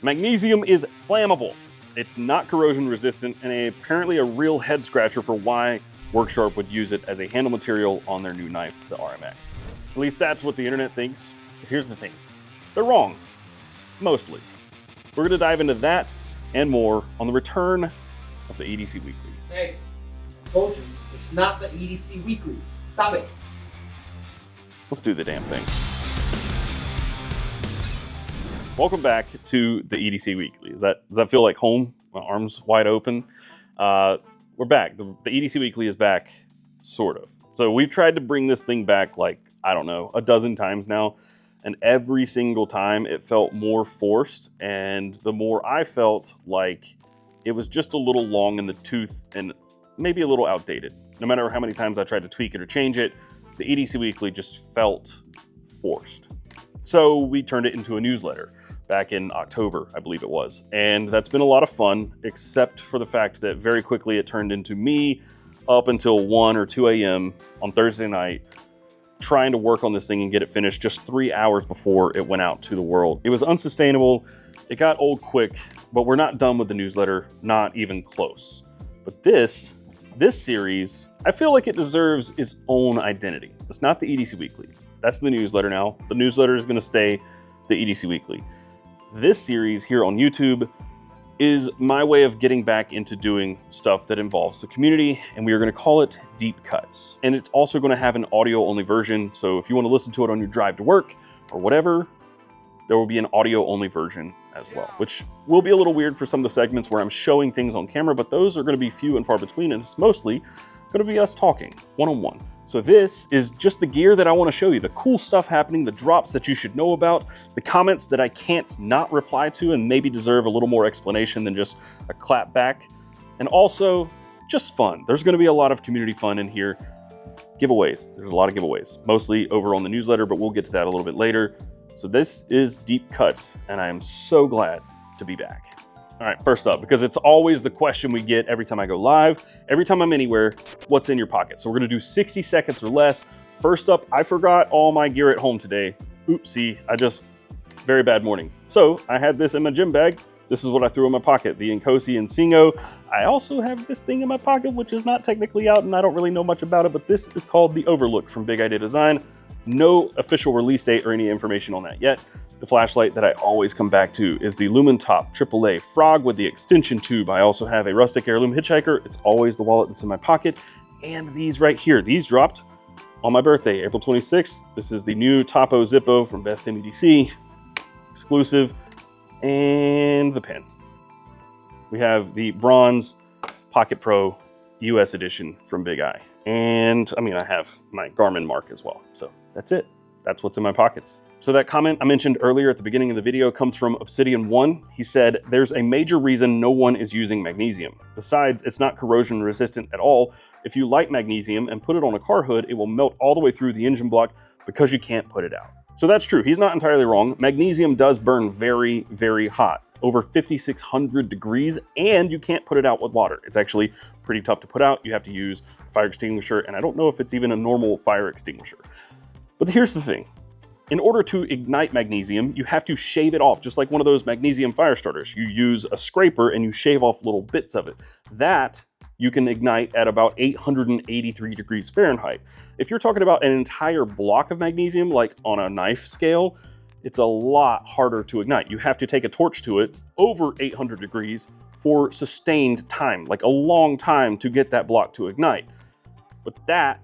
Magnesium is flammable. It's not corrosion resistant and apparently a real head scratcher for why Worksharp would use it as a handle material on their new knife, the RMX. At least that's what the internet thinks. But here's the thing, they're wrong, mostly. We're gonna dive into that and more on the return of the EDC Weekly. Hey, I told you, it's not the EDC Weekly. Stop it. Let's do the damn thing. Welcome back to the EDC Weekly. Does that feel like home? My arms wide open. We're back. The EDC Weekly is back, sort of. So we've tried to bring this thing back like, I don't know, a dozen times now. And every single time it felt more forced. And the more I felt like it was just a little long in the tooth and maybe a little outdated. No matter how many times I tried to tweak it or change it, the EDC Weekly just felt forced. So we turned it into a newsletter back in October, I believe it was. And that's been a lot of fun, except for the fact that very quickly it turned into me up until 1 or 2 a.m. on Thursday night, trying to work on this thing and get it finished just 3 hours before it went out to the world. It was unsustainable. It got old quick, but we're not done with the newsletter, not even close. But this series, I feel like it deserves its own identity. It's not the EDC Weekly. That's the newsletter now. The newsletter is gonna stay the EDC Weekly. This series here on YouTube is my way of getting back into doing stuff that involves the community, and we are going to call it Deep Cuts. And it's also going to have an audio-only version, so if you want to listen to it on your drive to work or whatever, there will be an audio-only version as well, which will be a little weird for some of the segments where I'm showing things on camera, but those are going to be few and far between, and it's mostly going to be us talking one-on-one. So this is just the gear that I want to show you, the cool stuff happening, the drops that you should know about, the comments that I can't not reply to and maybe deserve a little more explanation than just a clap back, and also just fun. There's going to be a lot of community fun in here. Giveaways, there's a lot of giveaways, mostly over on the newsletter, but we'll get to that a little bit later. So this is Deep Cuts, and I am so glad to be back. All right, first up, because it's always the question we get every time I go live, every time I'm anywhere, what's in your pocket? So we're gonna do 60 seconds or less. First up, I forgot all my gear at home today. Oopsie, very bad morning. So I had this in my gym bag. This is what I threw in my pocket, the Inkosi and Singo. I also have this thing in my pocket, which is not technically out and I don't really know much about it, but this is called the Overlook from Big Idea Design. No official release date or any information on that yet. The flashlight that I always come back to is the Lumentop AAA Frog with the extension tube. I also have a rustic heirloom hitchhiker. It's always the wallet that's in my pocket. And these right here, these dropped on my birthday, April 26th. This is the new Topo Zippo from Damn EDC, exclusive, and the pen. We have the Bronze Pocket Pro US edition from Big Eye. And I have my Garmin mark as well. So that's it. That's what's in my pockets. So that comment I mentioned earlier at the beginning of the video comes from Obsidian1. He said, there's a major reason no one is using magnesium. Besides, it's not corrosion resistant at all. If you light magnesium and put it on a car hood, it will melt all the way through the engine block because you can't put it out. So that's true. He's not entirely wrong. Magnesium does burn very, very hot, over 5,600 degrees, and you can't put it out with water. It's actually pretty tough to put out. You have to use a fire extinguisher, and I don't know if it's even a normal fire extinguisher. But here's the thing. In order to ignite magnesium, you have to shave it off, just like one of those magnesium fire starters. You use a scraper and you shave off little bits of it. That you can ignite at about 883 degrees Fahrenheit. If you're talking about an entire block of magnesium, like on a knife scale, it's a lot harder to ignite. You have to take a torch to it over 800 degrees for sustained time, like a long time to get that block to ignite. But that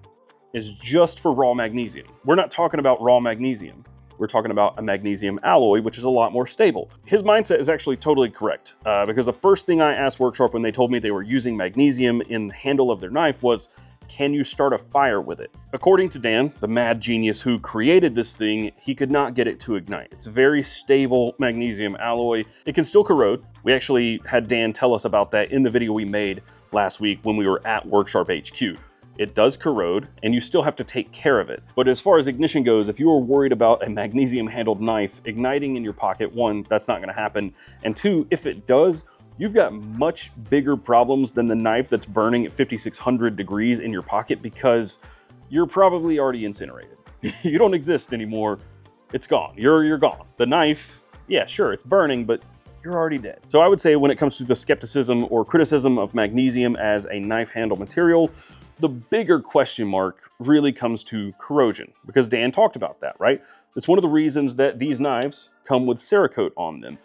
is just for raw magnesium. We're not talking about raw magnesium. We're talking about a magnesium alloy, which is a lot more stable. His mindset is actually totally correct, because the first thing I asked Worksharp when they told me they were using magnesium in the handle of their knife was, can you start a fire with it? According to Dan, the mad genius who created this thing, he could not get it to ignite. It's a very stable magnesium alloy. It can still corrode. We actually had Dan tell us about that in the video we made last week when we were at Worksharp HQ. It does corrode, and you still have to take care of it. But as far as ignition goes, if you are worried about a magnesium-handled knife igniting in your pocket, one, that's not gonna happen. And two, if it does, you've got much bigger problems than the knife that's burning at 5,600 degrees in your pocket because you're probably already incinerated. You don't exist anymore. It's gone. You're gone. The knife, yeah, sure, it's burning, but you're already dead. So I would say when it comes to the skepticism or criticism of magnesium as a knife handle material, the bigger question mark really comes to corrosion, because Dan talked about that, right? It's one of the reasons that these knives come with Cerakote on them.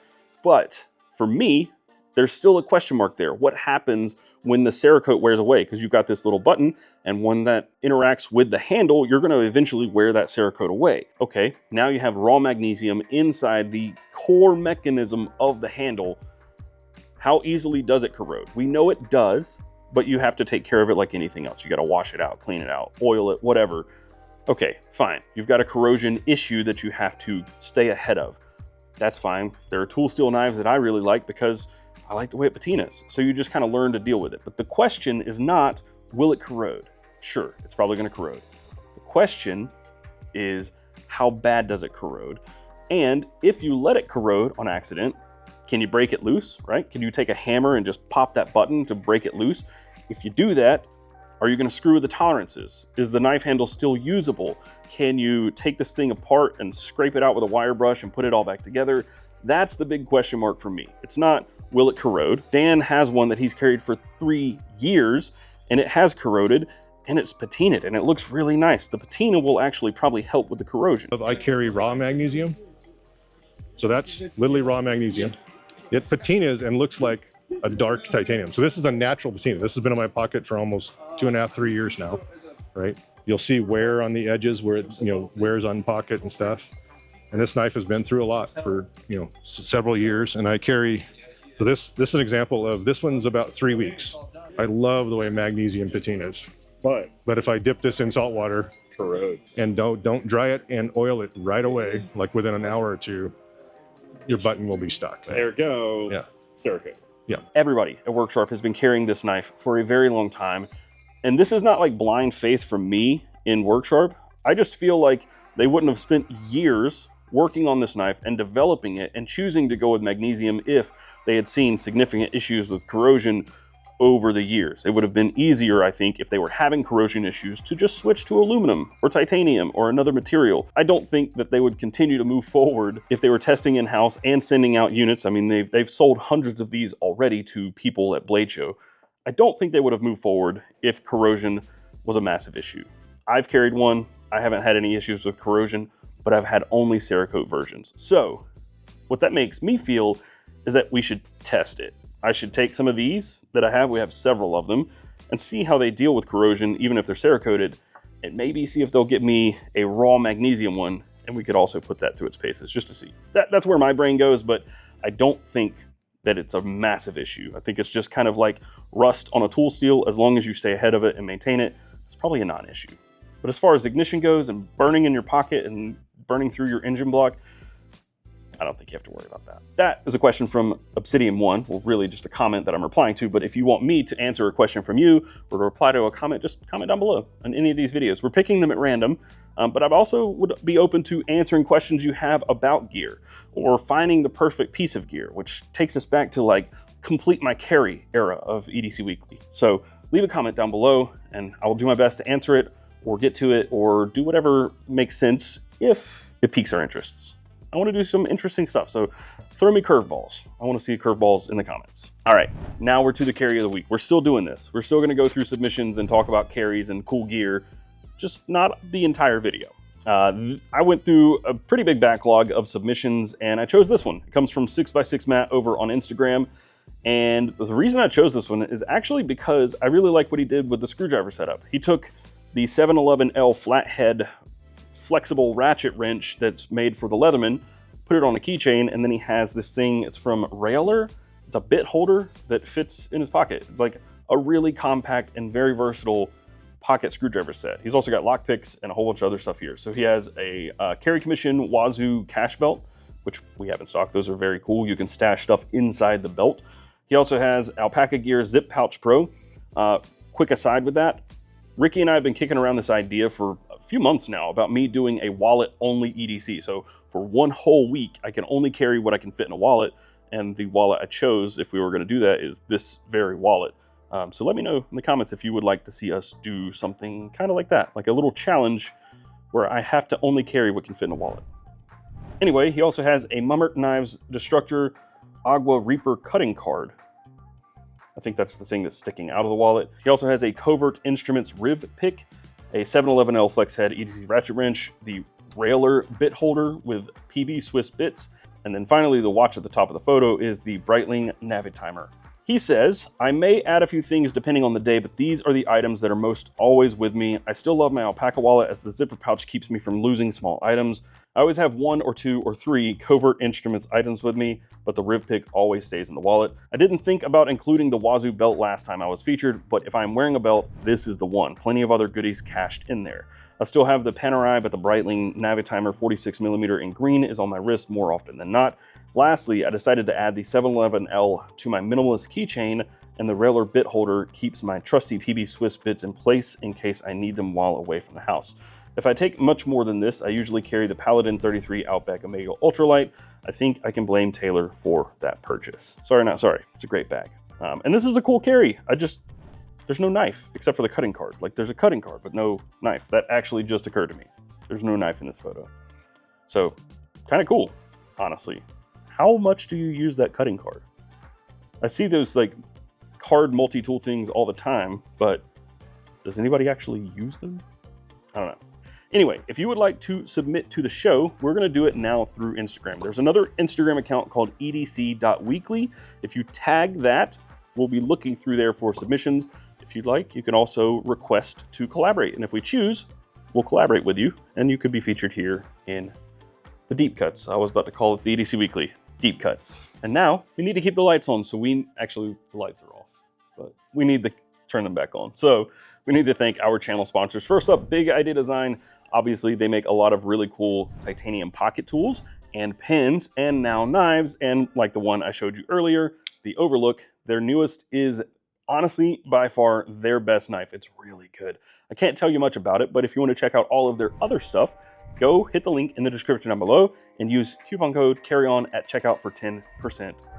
But for me, there's still a question mark there. What happens when the Cerakote wears away? Because you've got this little button, and when that interacts with the handle, you're going to eventually wear that Cerakote away. Okay, now you have raw magnesium inside the core mechanism of the handle. How easily does it corrode? We know it does, but you have to take care of it like anything else. You got to wash it out, clean it out, oil it, whatever. Okay, fine. You've got a corrosion issue that you have to stay ahead of. That's fine. There are tool steel knives that I really like because I like the way it patinas. So you just kind of learn to deal with it. But the question is not, will it corrode? Sure, it's probably going to corrode. The question is, how bad does it corrode? And if you let it corrode on accident, can you break it loose, right? Can you take a hammer and just pop that button to break it loose? If you do that, are you going to screw with the tolerances? Is the knife handle still usable? Can you take this thing apart and scrape it out with a wire brush and put it all back together? That's the big question mark for me. It's not, will it corrode? Dan has one that he's carried for 3 years, and it has corroded, and it's patinaed, and it looks really nice. The patina will actually probably help with the corrosion. I carry raw magnesium. So that's literally raw magnesium. It patinas and looks like a dark titanium. So this is a natural patina. This has been in my pocket for almost 2.5, 3 years now, right? You'll see wear on the edges where it, wears on pocket and stuff. And this knife has been through a lot for, several years. And I carry, so this is an example of, this one's about 3 weeks. I love the way magnesium patinas. But if I dip this in salt water and don't dry it and oil it right away, like within an hour or two, your button will be stuck. There we go. Yeah. Cerakote. Yeah. Everybody at Worksharp has been carrying this knife for a very long time. And this is not like blind faith from me in Worksharp. I just feel like they wouldn't have spent years working on this knife and developing it and choosing to go with magnesium if they had seen significant issues with corrosion over the years. It would have been easier, I think, if they were having corrosion issues to just switch to aluminum or titanium or another material. I don't think that they would continue to move forward if they were testing in-house and sending out units. I mean, they've sold hundreds of these already to people at Blade Show. I don't think they would have moved forward if corrosion was a massive issue. I've carried one. I haven't had any issues with corrosion, but I've had only Cerakote versions. So what that makes me feel is that we should test it. I should take some of these that I have, we have several of them, and see how they deal with corrosion, even if they're Cerakoted, and maybe see if they'll get me a raw magnesium one, and we could also put that through its paces just to see. That's where my brain goes, but I don't think that it's a massive issue. I think it's just kind of like rust on a tool steel. As long as you stay ahead of it and maintain it, it's probably a non-issue. But as far as ignition goes and burning in your pocket and burning through your engine block, I don't think you have to worry about that. That is a question from Obsidian1, well, really just a comment that I'm replying to, but if you want me to answer a question from you or to reply to a comment, just comment down below on any of these videos. We're picking them at random, but I also would be open to answering questions you have about gear or finding the perfect piece of gear, which takes us back to like complete my carry era of EDC Weekly. So leave a comment down below and I will do my best to answer it or get to it or do whatever makes sense if it piques our interests. I want to do some interesting stuff, so throw me curveballs. I want to see curveballs in the comments. All right, now we're to the carry of the week. We're still doing this. We're still going to go through submissions and talk about carries and cool gear, just not the entire video. I went through a pretty big backlog of submissions, and I chose this one. It comes from 6x6 Matt over on Instagram, and the reason I chose this one is actually because I really like what he did with the screwdriver setup. He took the 711L flathead flexible ratchet wrench that's made for the Leatherman, put it on a keychain, and then he has this thing, it's from Railer. It's a bit holder that fits in his pocket. It's like a really compact and very versatile pocket screwdriver set. He's also got lock picks and a whole bunch of other stuff here. So he has a Carry Commission Wazoo cash belt, which we have in stock. Those are very cool. You can stash stuff inside the belt. He also has Alpaca Gear Zip Pouch Pro. Quick aside with that, Ricky and I have been kicking around this idea for a few months now about me doing a wallet only EDC. So for one whole week, I can only carry what I can fit in a wallet. And the wallet I chose, if we were going to do that, is this very wallet. So let me know in the comments if you would like to see us do something kind of like that, like a little challenge where I have to only carry what can fit in a wallet. Anyway, he also has a Mummert Knives Destructor Agua Reaper cutting card. I think that's the thing that's sticking out of the wallet. He also has a Covert Instruments rib pick, a 711L flex head EDC ratchet wrench, the Railer bit holder with PB Swiss bits, and then finally the watch at the top of the photo is the Breitling Navitimer. He says, I may add a few things depending on the day, but these are the items that are most always with me. I still love my alpaca wallet as the zipper pouch keeps me from losing small items. I always have 1 or 2 or 3 Covert Instruments items with me, but the rib pick always stays in the wallet. I didn't think about including the Wazoo belt last time I was featured, but if I'm wearing a belt, this is the one. Plenty of other goodies cached in there. I still have the Panerai, but the Breitling Navitimer 46mm in green is on my wrist more often than not. Lastly, I decided to add the 711L to my minimalist keychain, and the Railer bit holder keeps my trusty PB Swiss bits in place in case I need them while away from the house. If I take much more than this, I usually carry the Paladin 33 Outback Omega Ultralight. I think I can blame Taylor for that purchase. Sorry, not sorry. It's a great bag. And this is a cool carry. There's no knife except for the cutting card. Like, there's a cutting card, but no knife. That actually just occurred to me. There's no knife in this photo. So, kind of cool, honestly. How much do you use that cutting card? I see those like card multi-tool things all the time, but does anybody actually use them? I don't know. Anyway, if you would like to submit to the show, we're going to do it now through Instagram. There's another Instagram account called edc.weekly. If you tag that, we'll be looking through there for submissions. If you'd like, you can also request to collaborate. And if we choose, we'll collaborate with you, and you could be featured here in the Deep Cuts. I was about to call it the EDC Weekly Deep Cuts. And now we need to keep the lights on, so the lights are off, but we need to turn them back on. So we need to thank our channel sponsors. First up, Big Idea Design. Obviously, they make a lot of really cool titanium pocket tools and pens and now knives. And like the one I showed you earlier, the Overlook, their newest is honestly by far their best knife. It's really good. I can't tell you much about it, but if you want to check out all of their other stuff, go hit the link in the description down below and use coupon code CARRYON at checkout for 10%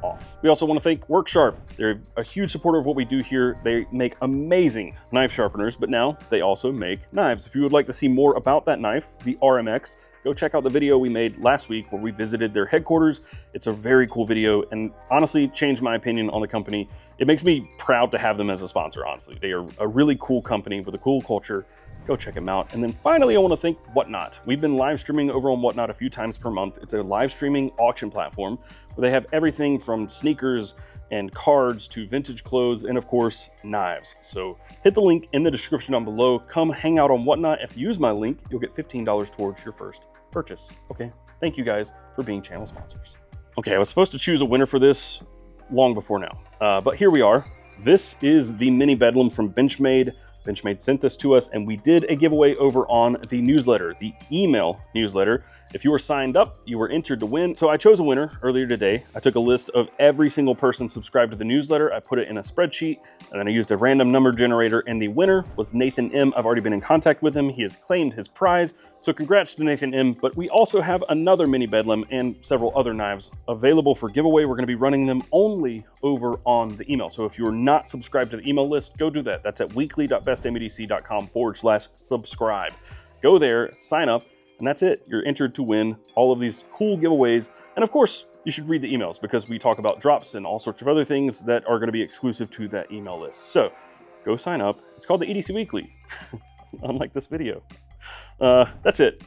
off. We also want to thank Worksharp. They're a huge supporter of what we do here. They make amazing knife sharpeners, but now they also make knives. If you would like to see more about that knife, the RMX, go check out the video we made last week where we visited their headquarters. It's a very cool video and honestly changed my opinion on the company. It makes me proud to have them as a sponsor, honestly. They are a really cool company with a cool culture. Go check them out. And then finally, I want to thank Whatnot. We've been live streaming over on Whatnot a few times per month. It's a live streaming auction platform where they have everything from sneakers and cards to vintage clothes and of course knives. So hit the link in the description down below. Come hang out on Whatnot. If you use my link, you'll get $15 towards your first purchase. Okay, thank you guys for being channel sponsors. Okay, I was supposed to choose a winner for this long before now, but here we are. This is the mini Bedlam from Benchmade. Benchmade sent this to us and we did a giveaway over on the newsletter, the email newsletter. If you were signed up, you were entered to win. So I chose a winner earlier today. I took a list of every single person subscribed to the newsletter. I put it in a spreadsheet and then I used a random number generator and the winner was Nathan M. I've already been in contact with him. He has claimed his prize. So congrats to Nathan M. But we also have another mini Bedlam and several other knives available for giveaway. We're going to be running them only over on the email. So if you're not subscribed to the email list, go do that. That's at weekly.bestdamedc.com/subscribe. Go there, sign up, and that's it. You're entered to win all of these cool giveaways. And of course, you should read the emails because we talk about drops and all sorts of other things that are going to be exclusive to that email list. So go sign up. It's called the EDC Weekly, unlike this video. That's it.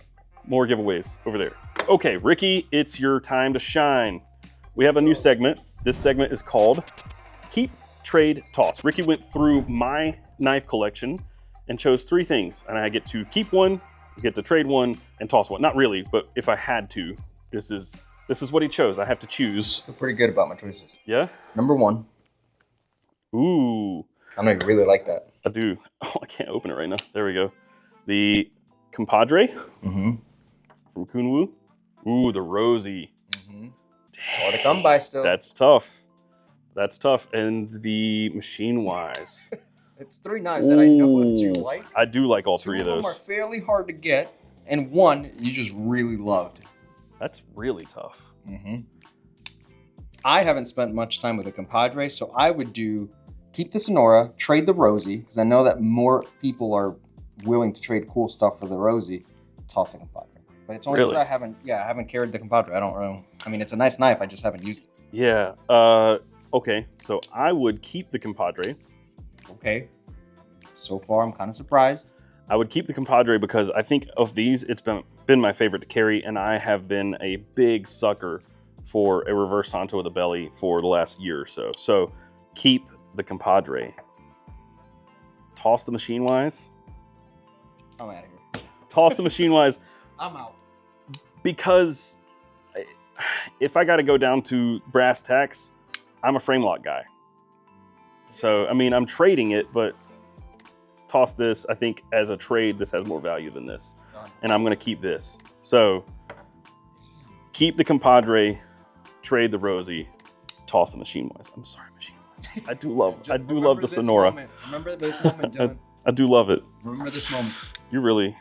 More giveaways over there. Okay, Ricky, it's your time to shine. We have a new segment. This segment is called Keep, Trade, Toss. Ricky went through my knife collection and chose 3 things. And I get to keep one, get to trade one, and toss one. Not really, but if I had to, this is what he chose. I have to choose. I feel pretty good about my choices. Yeah? Number 1. Ooh. I know you really like that. I do. Oh, I can't open it right now. There we go. The Compadre from Kunwu. Ooh, the Rosie. It's hard to come by still. That's tough. That's tough. And the Machine Wise. It's 3 knives that I know that you like. I do like all 3 of those. 2 of them are fairly hard to get, and 1 you just really loved. That's really tough. I haven't spent much time with the Compadre, so I would keep the Sonora, trade the Rosie, because I know that more people are willing to trade cool stuff for the Rosie, toss the Compadre. But it's only because I haven't carried the Compadre. I don't know. I mean, it's a nice knife. I just haven't used it. Yeah. Okay. So I would keep the compadre. Okay. So far, I'm kind of surprised. I would keep the compadre because I think of these, it's been my favorite to carry, and I have been a big sucker for a reverse Tonto with a belly for the last year or so. So keep the compadre. Toss the machine wise. I'm out of here. Toss the machine wise I'm out. because if I got to go down to brass tacks, I'm a frame lock guy. So, I mean, I'm trading it, but toss this. I think as a trade, this has more value than this. And I'm going to keep this. So, keep the compadre, trade the Rosie, toss the machine wise. I'm sorry, machine wise. I do love the Sonora. Remember this moment, Dylan. I do love it. Remember this moment. You really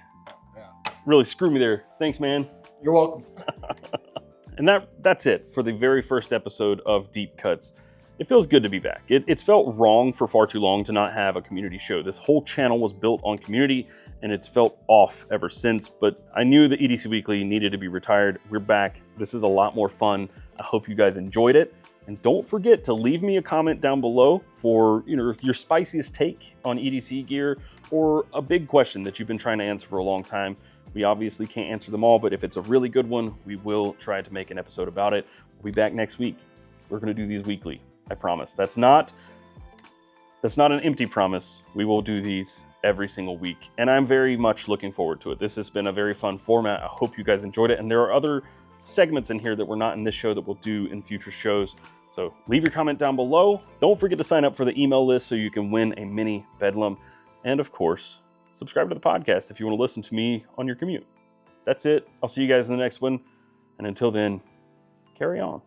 screwed me there. Thanks, man. You're welcome. And that's it for the very first episode of Deep Cuts. It feels good to be back. It's felt wrong for far too long to not have a community show. This whole channel was built on community, and it's felt off ever since, but I knew the EDC Weekly needed to be retired. We're back. This is a lot more fun. I hope you guys enjoyed it. And don't forget to leave me a comment down below for your spiciest take on EDC gear or a big question that you've been trying to answer for a long time. We obviously can't answer them all, but if it's a really good one, we will try to make an episode about it. We'll be back next week. We're going to do these weekly. I promise. That's not an empty promise. We will do these every single week, and I'm very much looking forward to it. This has been a very fun format. I hope you guys enjoyed it, and there are other segments in here that were not in this show that we'll do in future shows. So leave your comment down below. Don't forget to sign up for the email list so you can win a mini Bedlam. And of course, subscribe to the podcast if you want to listen to me on your commute. That's it. I'll see you guys in the next one. And until then, carry on.